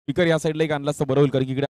Speaker या साईडला एक आणला असतं बरं होईल कारण की इकडे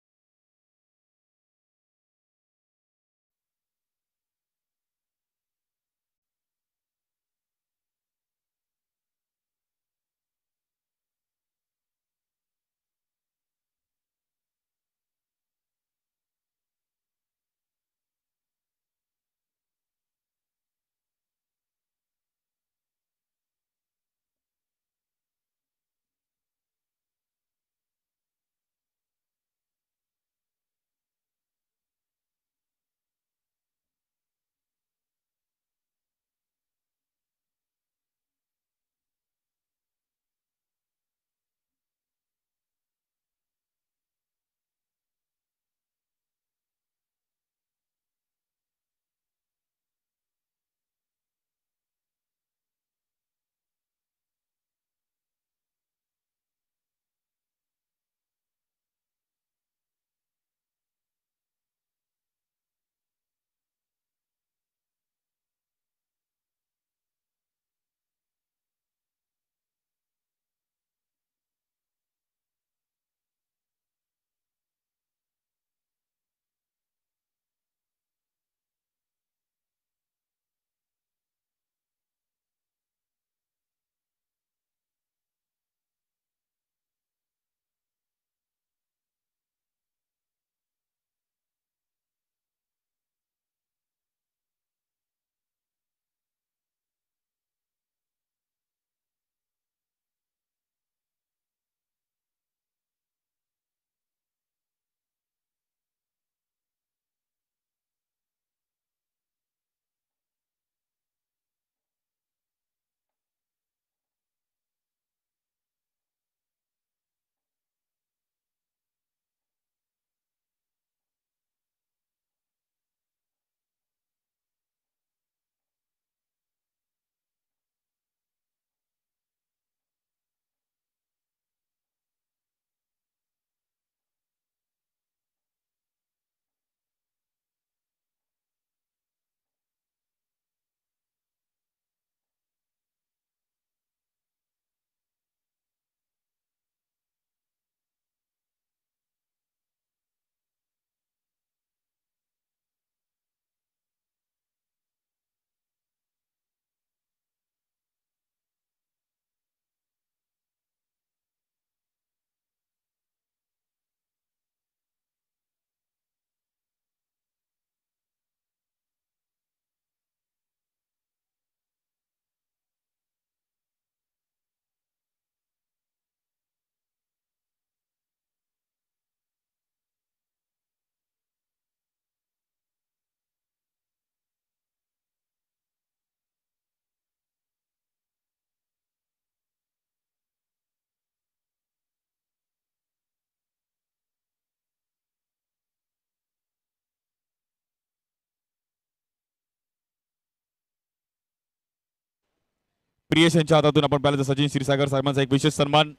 प्रियेश यांच्या हातातून आपण पाहिलं तर सचिन क्षीरसागर साहेबांचा एक विशेष सन्मान.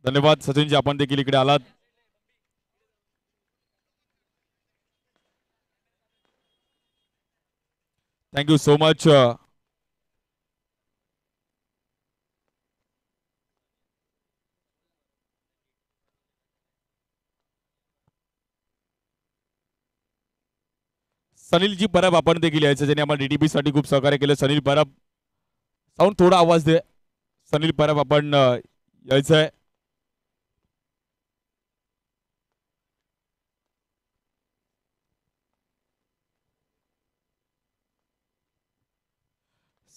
धन्यवाद सचिनजी, आपण देखील इकडे आलात. Thank you so much. सनीलजी परब आपण देखील यायचं, ज्यांनी आम्हाला डीडीपी साठी खूप सहकार्य केलं. सनील परब, साऊंड थोडा आवाज दे. सनील परब आपण यायचंय.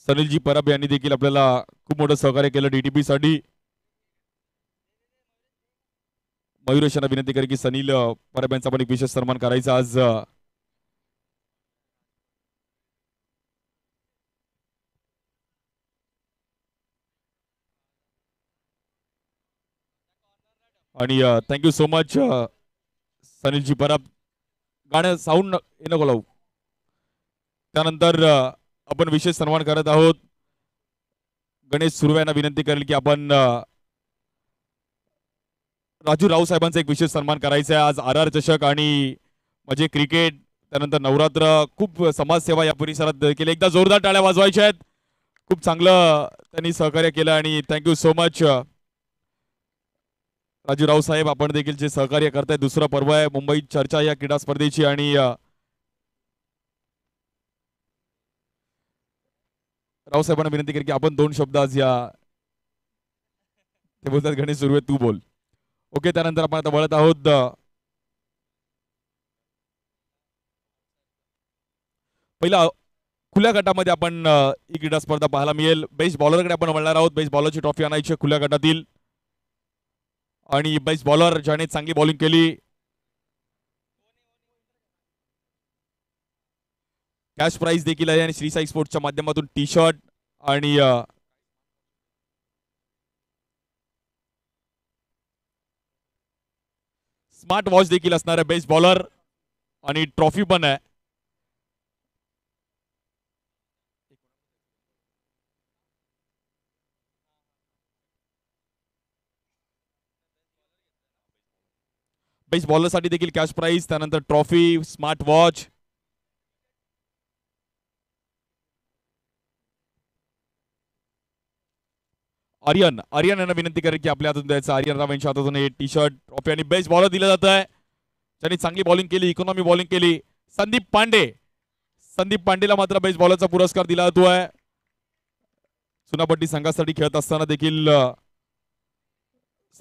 सनीलजी परब यांनी देखील आपल्याला खूप मोठं सहकार्य केलं डीडीपी साठी. मयुरेश यांना विनंती करेन की सनील परब यांचा पण एक विशेष सन्मान करायचा आज. आणि थँक्यू सो मच सनीलजी परब. गाणं साऊंड नको लावू. त्यानंतर आपण विशेष सन्मान करत आहोत. गणेश सुर्वे यांना विनंती करेल की आपण राजू राव साहेबांचा एक विशेष सन्मान करायचा आहे आज. आर चषक आणि म्हणजे क्रिकेट, त्यानंतर नवरात्र, खूप समाजसेवा या परिसरात केली. एकदा जोरदार टाळ्या वाजवायच्या आहेत. खूप चांगलं त्यांनी सहकार्य केलं आणि थँक्यू सो मच. राजूराव साहेब आपण देखील जे सहकार्य करताय, दुसरं पर्व आहे मुंबई चर्चा या क्रीडा स्पर्धेची आणि रावसाहेबांना विनंती केली की आपण 2 शब्द आज या ते बोलतात गणेश सुरू आहे तू बोल. ओके, त्यानंतर आपण आता वळत आहोत पहिला खुल्या गटामध्ये आपण ही क्रीडा स्पर्धा पाहायला मिळेल. बेस्ट बॉलरकडे आपण वळणार आहोत. बेस्ट बॉलरची ट्रॉफी आणायची खुल्या गटातील आणि बेस्ट बॉलर ज्याने चांगली बॉलिंग केली कॅश प्राइज देखील आहे आणि श्री साई स्पोर्ट्सच्या माध्यमातून टी शर्ट आणि स्मार्ट वॉच देखील असणार आहे बेस्ट बॉलर आणि ट्रॉफी पण आहे. बेस्ट बॉलरसाठी देखील कॅश प्राइज, त्यानंतर ट्रॉफी, स्मार्ट वॉच. आर्यन यांना विनंती करेल की आपल्या हातून द्यायचं. आर्यन राव यांच्या हातून हे टी शर्ट, ट्रॉफी आणि बेस्ट बॉलर दिलं जात आहे ज्यांनी चांगली बॉलिंग केली, इकॉनॉमी बॉलिंग केली. संदीप पांडेला मात्र बेस्ट बॉलरचा पुरस्कार दिला जातोय. चुनापट्टी संघासाठी खेळत असताना देखील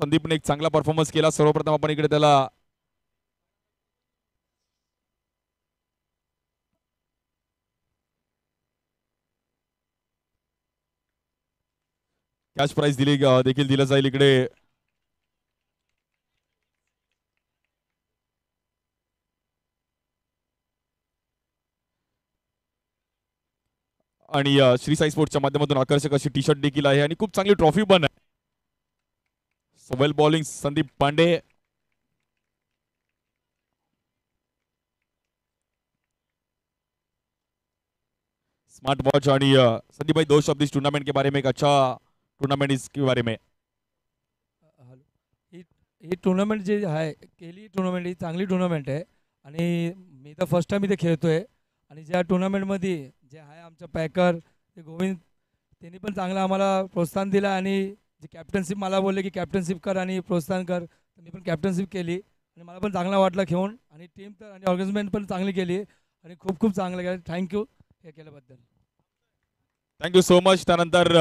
संदीपने एक चांगला परफॉर्मन्स केला. सर्वप्रथम आपण इकडे त्याला कॅश प्राइज देखील दिलं जाईल इकडे. आणि श्री साई स्पोर्ट्सच्या माध्यमातून आकर्षक अशी टी शर्ट देखील आहे आणि खूप चांगली ट्रॉफी पण आहे. Well bowling Sandeep Pande. Smart watch आणि संदीप भाई 2 शब्द इस टूर्नामेंट के बारे में, एक अच्छा टूर्नामेंट इसके बारे में. ही टूर्नामेंट जी आहे केली टूर्नामेंट ही चांगली टूर्नामेंट आहे आणि मी तर फर्स्ट टाइम इथे खेळतोय आणि ज्या टूर्नामेंटमध्ये जे आहे आमचं पॅकर ते गोविंद त्यांनी पण चांगलं आम्हाला प्रोत्साहन दिलं आणि जे कॅप्टनशिप मला बोलले की कॅप्टनशिप कर आणि प्रोत्साहन कर, तर मी पण कॅप्टनशिप केली आणि मला पण चांगला वाटलं खेळून आणि टीम तर आणि ऑर्गनाइजमेंट पण चांगली केली आणि खूप खूप चांगलं केलं. थँक्यू हे केल्याबद्दल. Thank you so much. त्यानंतर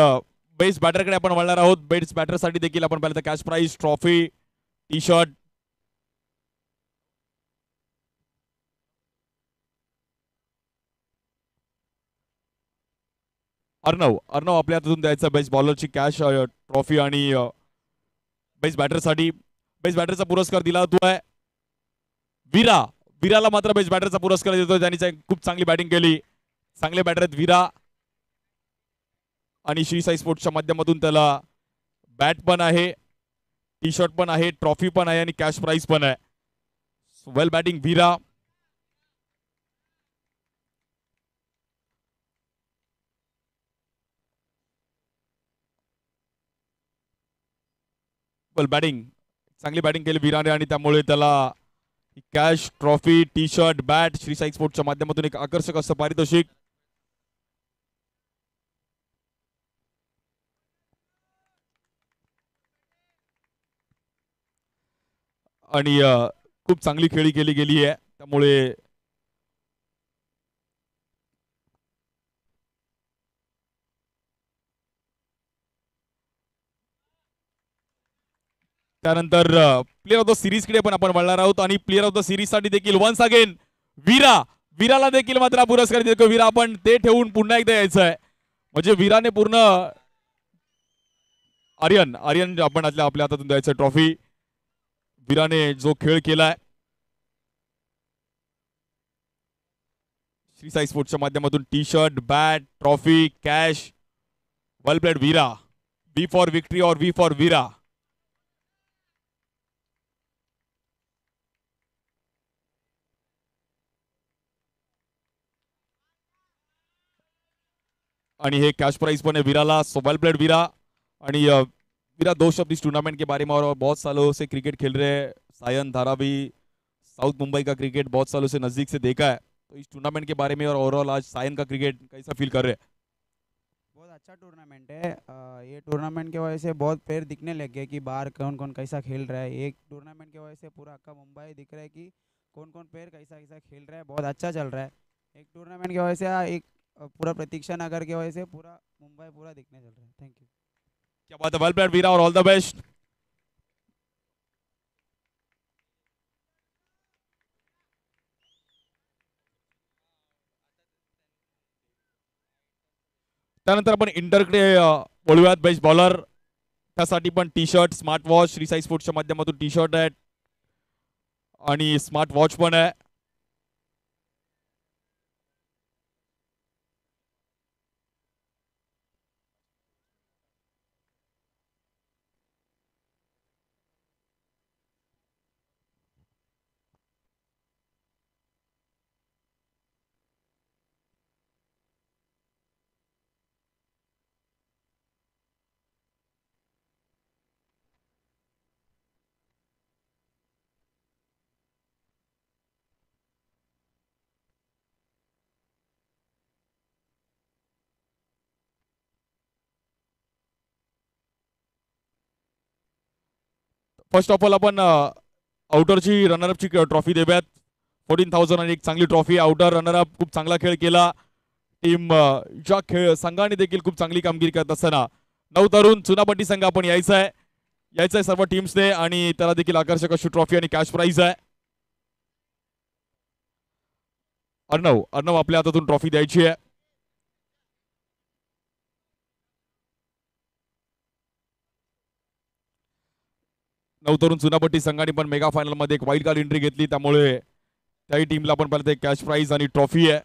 बेस्ट बॅटरकडे आपण वळणार आहोत. बेस्ट बॅटरसाठी देखील आपण पाहिलं तर cash prize, trophy, T shirt. Arnav आपल्या हातून द्यायचं बेस्ट बॉलरची कॅश, ट्रॉफी आणि बेस्ट बॅटरसाठी बेस्ट बॅटरचा पुरस्कार दिला जातो आहे. विराला मात्र बेस्ट बॅटरचा पुरस्कार देतो. त्यांनी खूप चांगली बॅटिंग केली. चांगले बॅटर आहेत विरा आणि श्री साई स्पोर्ट्सच्या माध्यमातून त्याला बॅट पण आहे, टी शर्ट पण आहे, ट्रॉफी पण आहे आणि कॅश प्राइज पण आहे. Well batting Veera. Well batting, चांगली बॅटिंग केली विराने आणि त्यामुळे त्याला cash, trophy, T shirt, bat Shri Sai स्पोर्ट्सच्या माध्यमातून एक आकर्षक असं पारितोषिक. आणि खूप चांगली खेळी केली गेली आहे त्यामुळे त्यानंतर प्लेअर ऑफ द सिरीज कडे पण आपण वळणार आहोत आणि प्लेअर ऑफ द सिरीज साठी देखील वन्स अगेन विराला देखील मात्र पुरस्कार देतो. विरा आपण ते ठेवून पुन्हा एकदा यायचं आहे म्हणजे विराने पूर्ण आर्यन आपण आपल्या हातातून द्यायचं ट्रॉफी. विराने जो खेळ केलाय श्री साई स्पोर्ट्सच्या माध्यमातून T shirt, bat, trophy, cash. Well played Vira. B for victory और वी फॉर विरा. आणि हे कॅश प्राइज पण है विराला. सो वेल प्लेड विरा. आणि विरा 2 शब्द इस टूर्नामेंट के बारे में और बहुत सालों से क्रिकेट खेल रहे हैं. सायन, धारावी, साउथ मुंबई का क्रिकेट बहुत सालों से नजदीक से देखा है, तो इस टूर्नामेंट के बारे में और ओवरऑल आज सायन का क्रिकेट कैसा फील कर रहे हैं? बहुत बहुत अच्छा टूर्नामेंट है। ये टूर्नामेंट की वजह से बहुत प्लेयर दिखने लग गए कि बाहर कौन कौन कैसा खेल रहा है। एक टूर्नामेंट की वजह से पूरा अक्का मुंबई दिख रहा है कि कौन कौन प्लेयर कैसा कैसा खेल रहा है। बहुत अच्छा चल रहा है। एक टूर्नामेंट की वजह से एक पूरा प्रतीक्षा नगर की वजह से पूरा मुंबई पूरा दिखने चल रहा है। Thank you. क्या बात है, वेल प्लेड वीरा और ऑल द बेस्ट. त्यानंतर आपण इंटरकडे बोलूयात. बेस्ट बॉलर त्यासाठी पण T shirt, smart watch, Shri Sai स्पोर्ट्सच्या माध्यमातून टी शर्ट आहेत आणि स्मार्ट वॉच पण आहे. फर्स्ट ऑफ ऑल आपण आउटरची रनरअपची ट्रॉफी देऊयात. 14,000 आणि एक चांगली ट्रॉफी. आउटर रनरअप खूप चांगला खेळ केला. टीम ज्या खेळ संघाने देखील खूप चांगली कामगिरी करत असताना 9 तरुण चुनापट्टी संघ आपण यायचं आहे सर्व टीम्सने आणि त्याला देखील आकर्षक अशी ट्रॉफी आणि कॅश प्राइज आहे. अर्णव आपल्या हातातून ट्रॉफी द्यायची आहे. तरुण चुनापट्टी संघाने पण मेगा फायनल मध्ये एक वाईल्ड कार्ड एंट्री घेतली, त्यामुळे त्याही टीमला पण पहिलं एक कॅश प्राइज आणि ट्रॉफी आहे.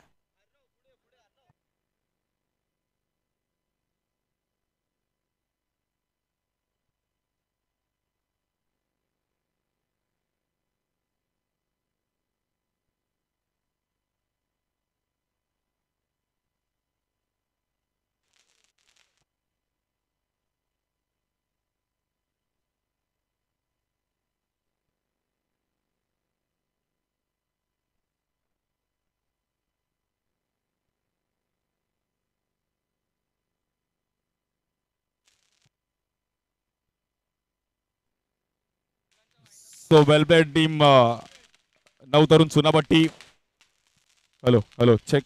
सो वेल प्लेड टीम 9 तरुण चुनापट्टी. Hello check.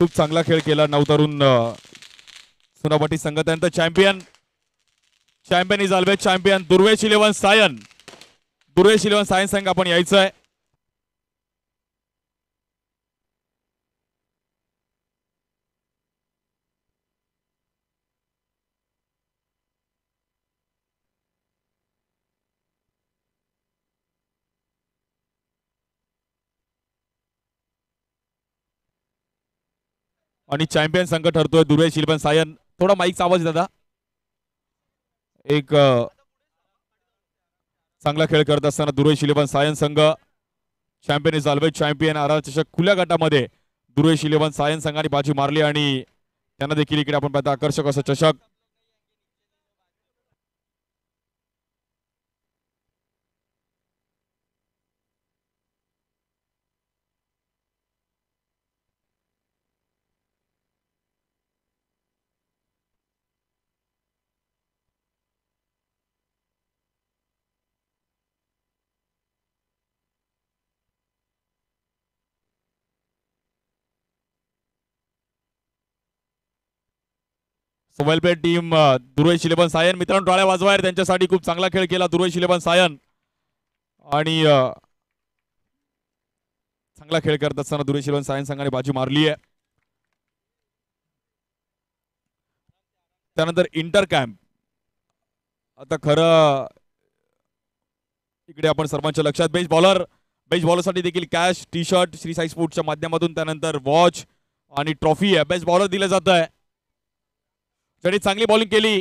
खूप चांगला खेळ केला 9 तरुण चुनापट्टी संघ. त्यानंतर champion is always champion Durvesh 11 Sion. Durvesh 11 Sion संघ आपण यायचं आहे. आणि चॅम्पियन संघ ठरतोय दुर्वेश 11 सायन. थोडा माईकचा आवाज दादा. एक चांगला खेळ करत असताना दुर्वेश 11 सायन संघ champion is always champion. R चषक खुल्या गटामध्ये दुर्वेश 11 सायन संघाने बाजी मारली आणि त्यांना देखील इकडे आपण पाहता आकर्षक असं चषक. वेल प्लेड टीम दुर्वेश 11 सायन. मित्रांनो टाळ्या वाजवायर त्यांच्यासाठी. खूप चांगला खेळ केला दुर्वेश 11 सायन आणि चांगला खेळ करत असताना दुर्वेश 11 सायन संघाने बाजी मारली आहे. त्यानंतर इंटर कॅम्प. आता खरं इकडे आपण सर्वांच्या लक्षात बेस्ट बॉलरसाठी देखील cash, T shirt Shri Sai स्पोर्ट्सच्या माध्यमातून, त्यानंतर वॉच आणि ट्रॉफी आहे. बेस्ट बॉलर दिलं जात आहे ज्यांनी चांगली बॉलिंग केली.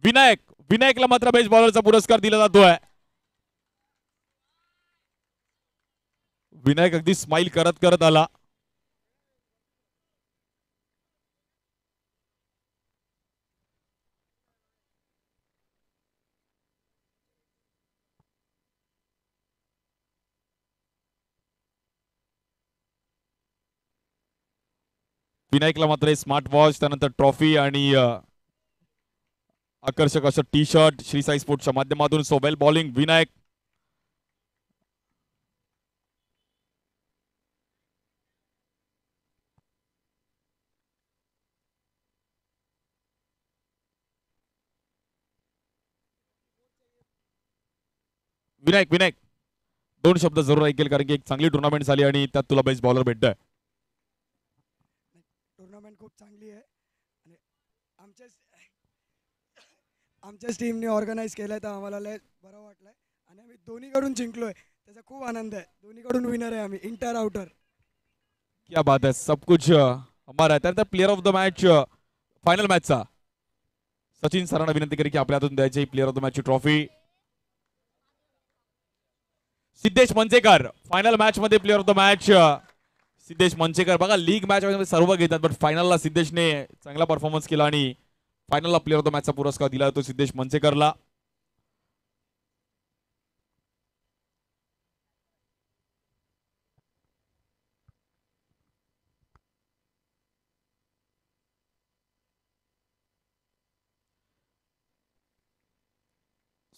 विनायकला मात्र बेस्ट बॉलरचा पुरस्कार दिला जातोय. विनायक अगदी स्माइल करत करत आला. विनायकला मात्र स्मार्ट वॉच, त्यानंतर ट्रॉफी आणि आकर्षक असं टी शर्ट श्री साई स्पोर्ट्सच्या माध्यमातून. So well bowling Vinayak. Vinayak Vinayak दोन शब्द जरूर ऐकेल, कारण की एक चांगली टुर्नामेंट झाली आणि त्यात तुला बेस्ट बॉलर भेटतोय. टुर्नामेंट खूप चांगली आहे आणि आमच्याच टीमने ऑर्गनाईज केलं तर आम्हाला लय बरं वाटलं आणि आम्ही दोन्हीकडून जिंकलोय, त्याचा खूप आनंद आहे. दोन्हीकडून विनर आहे आम्ही, इंटर आउटर. क्या बात है, सब कुछ हमारा है. त्यानंतर player of the match final मॅचचा सचिन सरांना विनंती करी की आपल्या हातून द्यायची प्लेअर ऑफ द मॅचची ट्रॉफी. सिद्धेश मंचेकर फायनल मॅच मध्ये player of the match. Siddhesh Manchekar बघा लीग मॅच मध्ये सर्व घेतात, पण फायनलला सिद्धेशने चांगला परफॉर्मन्स केला आणि फायनलला प्लेअर ऑफ द मॅचचा पुरस्कार दिला तो सिद्धेश मंचेकरला.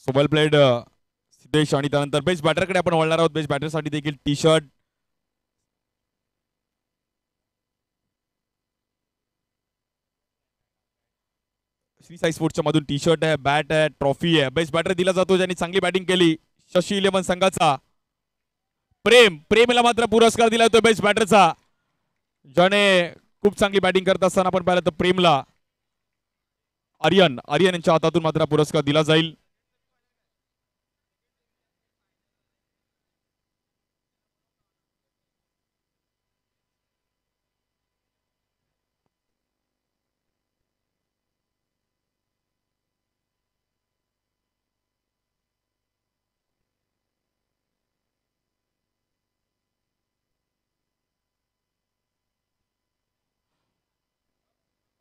So well played Siddhesh. आणि त्यानंतर बेस्ट बॅटरकडे आपण वळणार आहोत. बेस्ट बॅटरसाठी देखील टी शर्ट, श्री साई स्पोर्ट्सच्या मधून टी शर्ट आहे, बॅट आहे, ट्रॉफी आहे. बेस्ट बॅटर दिला जातो ज्यांनी चांगली बॅटिंग केली. शशी 11 संघाचा प्रेमला मात्र पुरस्कार दिला जातो बेस्ट बॅटरचा, ज्याने खूप चांगली बॅटिंग करत असताना आपण पाहिलं तर प्रेमला आर्यन यांच्या हातातून मात्र पुरस्कार दिला जाईल.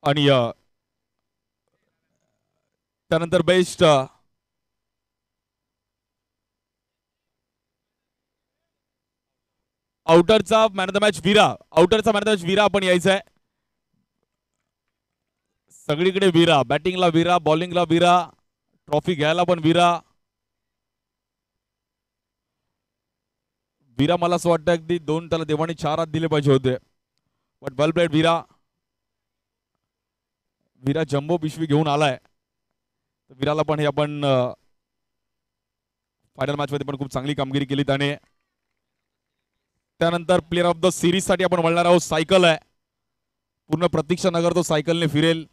आणि त्यानंतर बेस्ट आउटरचा man of the match Veera. आउटरचा man of the match Veera आपण यायचा आहे. सगळीकडे वीरा, बॅटिंगला वीरा, बॉलिंगला वीरा, ट्रॉफी घ्यायला पण वीरा. वीरा मला असं वाटतं अगदी दोन त्याला देवाने 4 हात दिले पाहिजे होते, but well played Veera. Veera jumbo पिशवी घेऊन आलाय. वीराला पण हे आपण फायनल मॅच मध्ये पण खूप चांगली कामगिरी केली त्याने. त्यानंतर प्लेअर ऑफ द सिरीज साठी आपण वळणार आहोत. सायकल आहे, पूर्ण प्रतीक्षा नगर तो सायकलने फिरेल.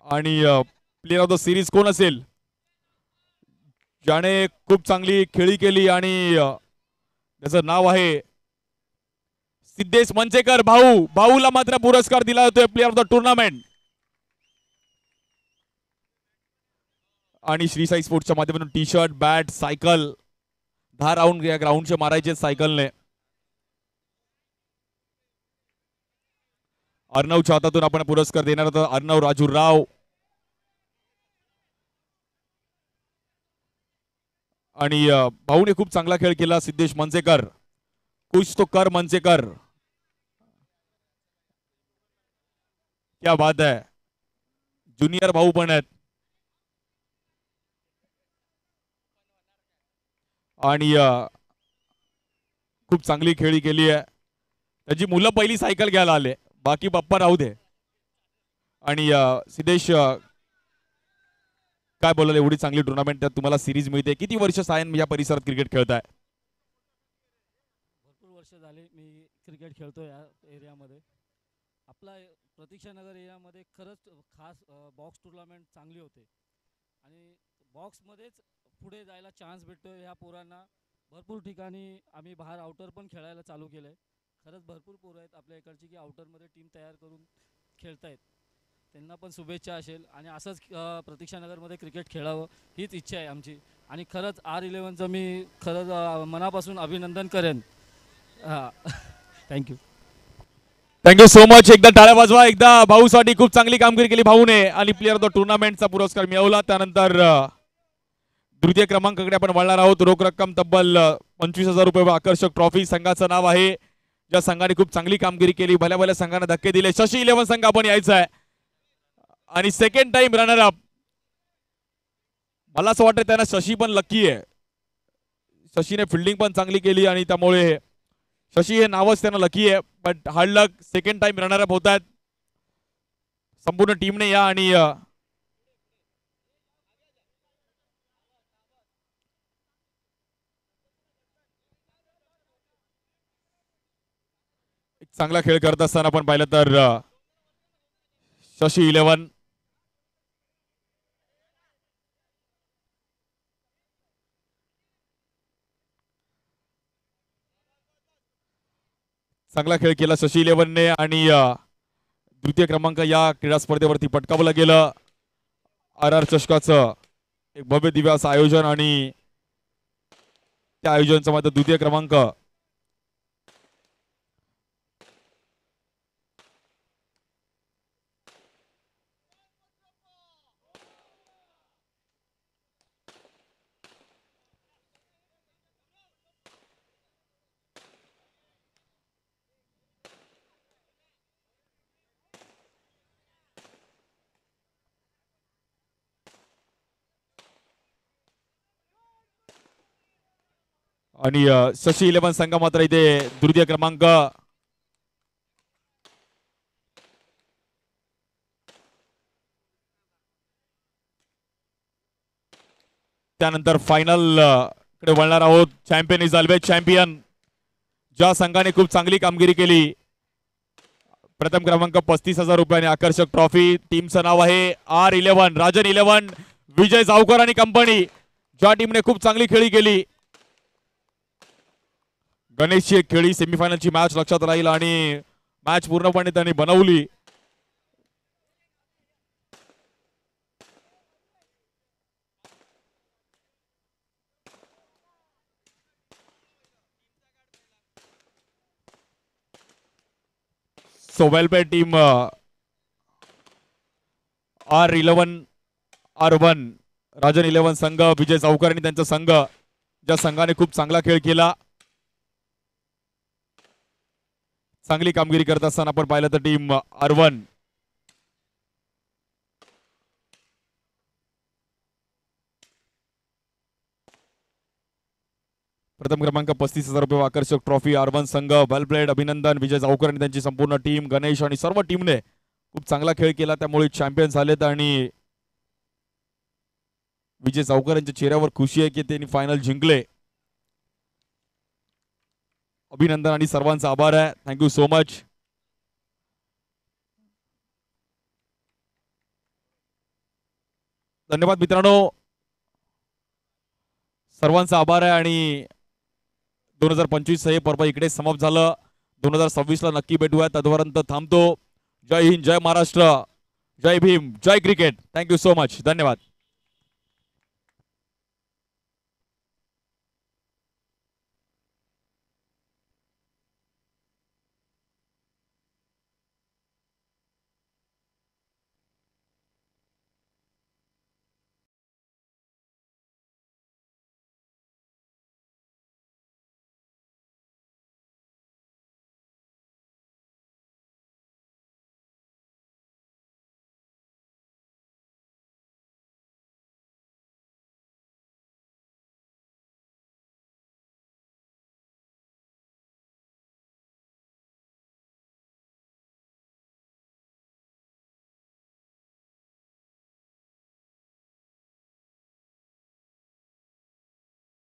आणि प्लेअर ऑफ द सिरीज कोण असेल, ज्याने खूप चांगली खेळी केली आणि त्याचं नाव आहे सिद्धेश मंचेकर. भाऊला मात्र पुरस्कार दिला जातोय प्लेअर ऑफ द टुर्नामेंट. आणि श्री साई स्पोर्ट्सच्या माध्यमातून T shirt, bat, cycle 10 round या ग्राउंडचे मारायचे सायकलने. अर्णवच्या हातातून आपण पुरस्कार देणार आहोत. अर्णव राजू राव. आणि भाऊने खूप चांगला खेळ केला. सिद्धेश मंचेकर, कुछ तो कर मंचेकर, क्या बात है. ज्युनियर भाऊ पण आहेत. आणि खूप चांगली खेळी केली आहे. त्याची मुलं पहिली सायकल घ्यायला आले, बाकी पप्पा राहू दे. आणि सिद्धेश काय बोलाल, एवढी चांगली टुर्नामेंट, त्यात तुम्हाला सिरीज मिळते. किती वर्ष सायन या परिसरात क्रिकेट खेळताय? भरपूर वर्ष झाले मी क्रिकेट खेळतो या एरियामध्ये. आपला प्रतीक्षानगर एरियामध्ये खरंच खास बॉक्स टुर्नामेंट चांगली होते आणि बॉक्समध्येच पुढे जायला चान्स भेटतो ह्या पोरांना. भरपूर ठिकाणी आम्ही बाहेर आउटर पण खेळायला चालू केलं आहे. खरंच भरपूर पोरं आहेत आपल्या इकडची की आउटरमध्ये टीम तयार करून खेळतायत. त्यांना पण शुभेच्छा असेल आणि असंच प्रतीक्षानगरमध्ये क्रिकेट खेळावं हीच इच्छा आहे आमची. आणि खरंच R11चं मी खरंच मनापासून अभिनंदन करेन. हां थँक्यू. Thank you so much. एकदा टाळ्या वाजवा एकदा भाऊसाठी. खूप चांगली कामगिरी केली भाऊने आणि प्लेअर ऑफ द टुर्नामेंटचा पुरस्कार मिळवला. त्यानंतर द्वितीय क्रमांकाकडे आपण वळणार आहोत. रोख रक्कम तब्बल 25,000 रुपये व आकर्षक ट्रॉफी. संघाचं नाव आहे ज्या संघाने खूप चांगली कामगिरी केली, भल्या भल्या संघाने धक्के दिले. शशी 11 संघ आपण यायचा आहे आणि सेकंड टाइम रनर अप. मला असं वाटतं त्यांना शशी पण लकी आहे. शशीने फिल्डिंग पण चांगली केली आणि त्यामुळे शशी हे नावच त्यांना लकी आहे. But hard luck, second time runner up होत आहेत संपूर्ण टीमने या. आणि चांगला खेळ करत असताना आपण पाहिलं तर शशी 11 चांगला खेळ केला शशी 11 ने आणि द्वितीय क्रमांक या क्रीडा स्पर्धेवरती पटकावलं गेलं. RR चषकाचं एक भव्य दिव्य असं आयोजन आणि त्या आयोजनाचा मात्र द्वितीय क्रमांक आणि शशी 11 संघ मात्र इथे तृतीय क्रमांक. त्यानंतर फायनल कडे वळणार आहोत. Champion is always champion. ज्या संघाने खूप चांगली कामगिरी केली, प्रथम क्रमांक 35,000 रुपयाने आकर्षक ट्रॉफी. टीमचं नाव आहे R11 राजन 11 विजय जावकर आणि कंपनी. ज्या टीमने खूप चांगली खेळी केली. गणेशची एक खेळी सेमीफायनलची मॅच लक्षात राहील आणि मॅच पूर्णपणे त्यांनी बनवली. So well played team R11 R1 Rajan 11 संघ, विजय जावकर आणि त्यांचा संघ, ज्या संघाने खूप चांगला खेळ केला. चांगली कामगिरी करत असताना आपण पाहिलं तर टीम R1 प्रथम क्रमांक 35,000 रुपये आकर्षक ट्रॉफी. R1 संघ वेल प्लेड, अभिनंदन विजय जावकर आणि त्यांची संपूर्ण टीम, गणेश आणि सर्व टीमने खूप चांगला खेळ केला त्यामुळे चॅम्पियन झालेत. आणि विजय जावकर यांच्या चेहऱ्यावर खुशी आहे की त्यांनी फायनल जिंकले. अभिनंदन आणि सर्वांचा आभार आहे. Thank you so much. धन्यवाद मित्रांनो, सर्वांचा आभार आहे. आणि 2025 हे पर्व इकडे समाप्त झालं. 2026 ला नक्की भेटूया. तोपर्यंत थांबतो. जय हिंद, जय महाराष्ट्र, जय भीम, जय क्रिकेट. Thank you so much. धन्यवाद.